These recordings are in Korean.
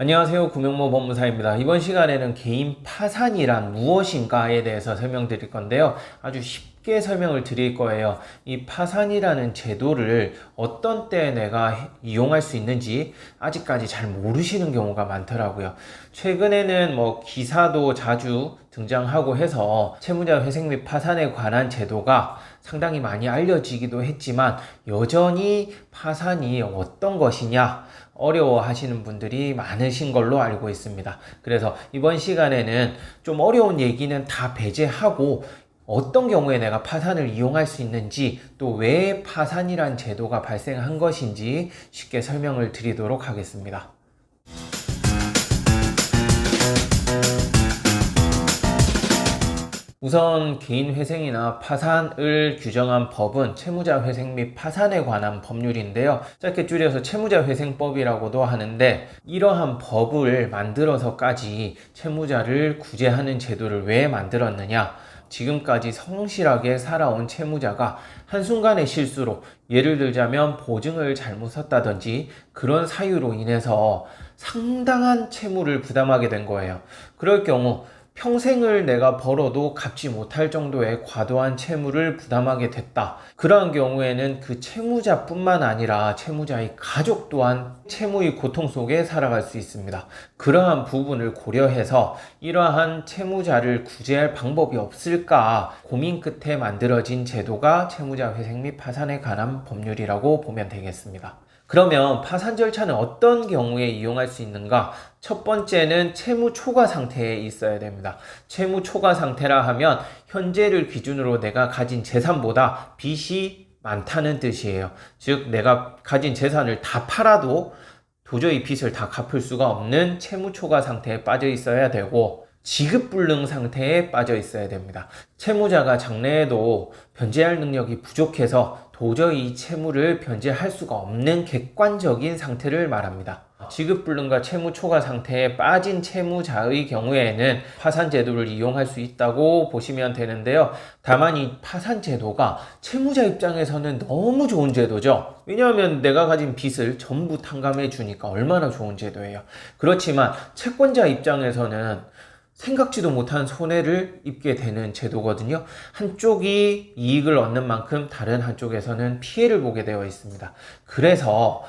안녕하세요. 구명모 법무사입니다. 이번 시간에는 개인 파산이란 무엇인가에 대해서 설명드릴 건데요. 아주 쉽게 설명을 드릴 거예요. 이 파산이라는 제도를 어떤 때 내가 이용할 수 있는지 아직까지 잘 모르시는 경우가 많더라고요. 최근에는 기사도 자주 등장하고 해서 채무자 회생 및 파산에 관한 제도가 상당히 많이 알려지기도 했지만 여전히 파산이 어떤 것이냐 어려워하시는 분들이 많으신 걸로 알고 있습니다. 그래서 이번 시간에는 좀 어려운 얘기는 다 배제하고 어떤 경우에 내가 파산을 이용할 수 있는지 또 왜 파산이란 제도가 발생한 것인지 쉽게 설명을 드리도록 하겠습니다. 우선 개인 회생이나 파산을 규정한 법은 채무자 회생 및 파산에 관한 법률인데요. 짧게 줄여서 채무자 회생법이라고도 하는데, 이러한 법을 만들어서까지 채무자를 구제하는 제도를 왜 만들었느냐? 지금까지 성실하게 살아온 채무자가 한순간의 실수로, 예를 들자면 보증을 잘못 섰다든지 그런 사유로 인해서 상당한 채무를 부담하게 된 거예요. 그럴 경우 평생을 내가 벌어도 갚지 못할 정도의 과도한 채무를 부담하게 됐다. 그러한 경우에는 그 채무자뿐만 아니라 채무자의 가족 또한 채무의 고통 속에 살아갈 수 있습니다. 그러한 부분을 고려해서 이러한 채무자를 구제할 방법이 없을까 고민 끝에 만들어진 제도가 채무자 회생 및 파산에 관한 법률이라고 보면 되겠습니다. 그러면 파산 절차는 어떤 경우에 이용할 수 있는가? 첫 번째는 채무 초과 상태에 있어야 됩니다. 채무 초과 상태라 하면 현재를 기준으로 내가 가진 재산보다 빚이 많다는 뜻이에요. 즉 내가 가진 재산을 다 팔아도 도저히 빚을 다 갚을 수가 없는 채무 초과 상태에 빠져 있어야 되고, 지급불능 상태에 빠져 있어야 됩니다. 채무자가 장래에도 변제할 능력이 부족해서 도저히 채무를 변제할 수가 없는 객관적인 상태를 말합니다. 지급불능과 채무 초과 상태에 빠진 채무자의 경우에는 파산 제도를 이용할 수 있다고 보시면 되는데요. 다만 이 파산 제도가 채무자 입장에서는 너무 좋은 제도죠. 왜냐하면 내가 가진 빚을 전부 탕감해 주니까 얼마나 좋은 제도예요. 그렇지만 채권자 입장에서는 생각지도 못한 손해를 입게 되는 제도거든요. 한쪽이 이익을 얻는 만큼 다른 한쪽에서는 피해를 보게 되어 있습니다. 그래서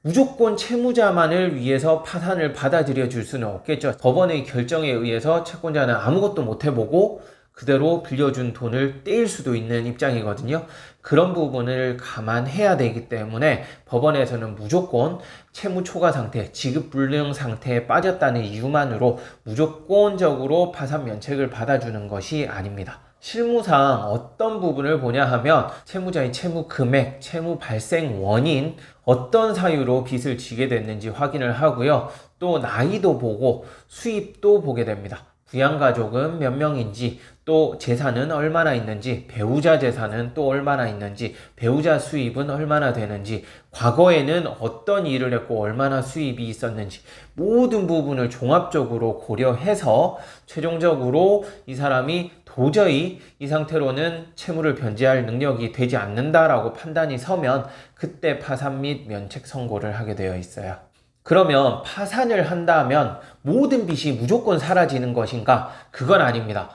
무조건 채무자만을 위해서 파산을 받아들여 줄 수는 없겠죠. 법원의 결정에 의해서 채권자는 아무것도 못 해보고 그대로 빌려준 돈을 떼일 수도 있는 입장이거든요. 그런 부분을 감안해야 되기 때문에 법원에서는 무조건 채무 초과 상태, 지급불능 상태에 빠졌다는 이유만으로 무조건적으로 파산 면책을 받아주는 것이 아닙니다. 실무상 어떤 부분을 보냐 하면 채무자의 채무 금액, 채무 발생 원인, 어떤 사유로 빚을 지게 됐는지 확인을 하고요. 또 나이도 보고 수입도 보게 됩니다. 부양가족은 몇 명인지, 또 재산은 얼마나 있는지, 배우자 재산은 또 얼마나 있는지, 배우자 수입은 얼마나 되는지, 과거에는 어떤 일을 했고 얼마나 수입이 있었는지 모든 부분을 종합적으로 고려해서 최종적으로 이 사람이 도저히 이 상태로는 채무를 변제할 능력이 되지 않는다라고 판단이 서면 그때 파산 및 면책 선고를 하게 되어 있어요. 그러면 파산을 한다면 모든 빚이 무조건 사라지는 것인가? 그건 아닙니다.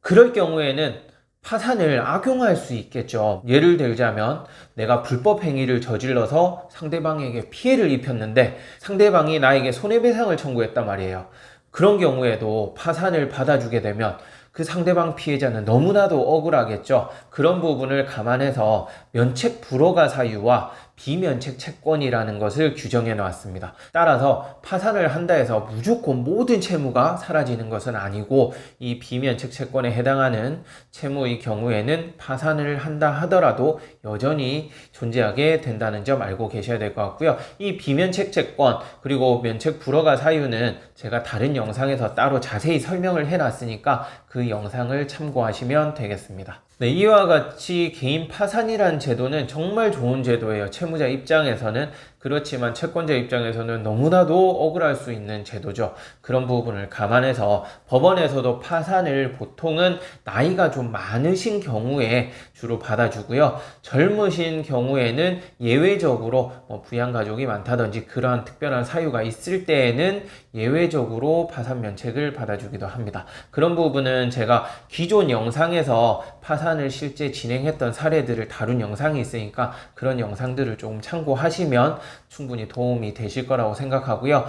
그럴 경우에는 파산을 악용할 수 있겠죠. 예를 들자면 내가 불법 행위를 저질러서 상대방에게 피해를 입혔는데 상대방이 나에게 손해배상을 청구했단 말이에요. 그런 경우에도 파산을 받아주게 되면 그 상대방 피해자는 너무나도 억울하겠죠. 그런 부분을 감안해서 면책 불허가 사유와 비면책 채권이라는 것을 규정해 놓았습니다. 따라서 파산을 한다 해서 무조건 모든 채무가 사라지는 것은 아니고, 이 비면책 채권에 해당하는 채무의 경우에는 파산을 한다 하더라도 여전히 존재하게 된다는 점 알고 계셔야 될 것 같고요. 이 비면책 채권 그리고 면책 불허가 사유는 제가 다른 영상에서 따로 자세히 설명을 해 놨으니까 그 영상을 참고하시면 되겠습니다. 네, 이와 같이 개인 파산이라는 제도는 정말 좋은 제도예요. 채무자 입장에서는. 그렇지만 채권자 입장에서는 너무나도 억울할 수 있는 제도죠. 그런 부분을 감안해서 법원에서도 파산을 보통은 나이가 좀 많으신 경우에 주로 받아주고요. 젊으신 경우에는 예외적으로 부양가족이 많다든지 그러한 특별한 사유가 있을 때에는 예외적으로 파산 면책을 받아주기도 합니다. 그런 부분은 제가 기존 영상에서 파산을 실제 진행했던 사례들을 다룬 영상이 있으니까 그런 영상들을 조금 참고하시면 충분히 도움이 되실 거라고 생각하고요.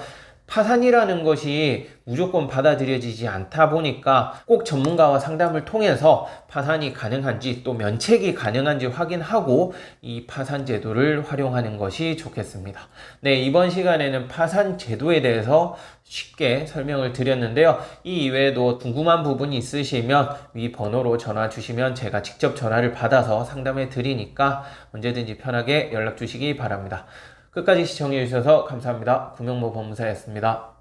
파산이라는 것이 무조건 받아들여지지 않다 보니까 꼭 전문가와 상담을 통해서 파산이 가능한지 또 면책이 가능한지 확인하고 이 파산 제도를 활용하는 것이 좋겠습니다. 네, 이번 시간에는 파산 제도에 대해서 쉽게 설명을 드렸는데요. 이 이외에도 궁금한 부분이 있으시면 위 번호로 전화 주시면 제가 직접 전화를 받아서 상담해 드리니까 언제든지 편하게 연락 주시기 바랍니다. 끝까지 시청해 주셔서 감사합니다. 구명모 법무사였습니다.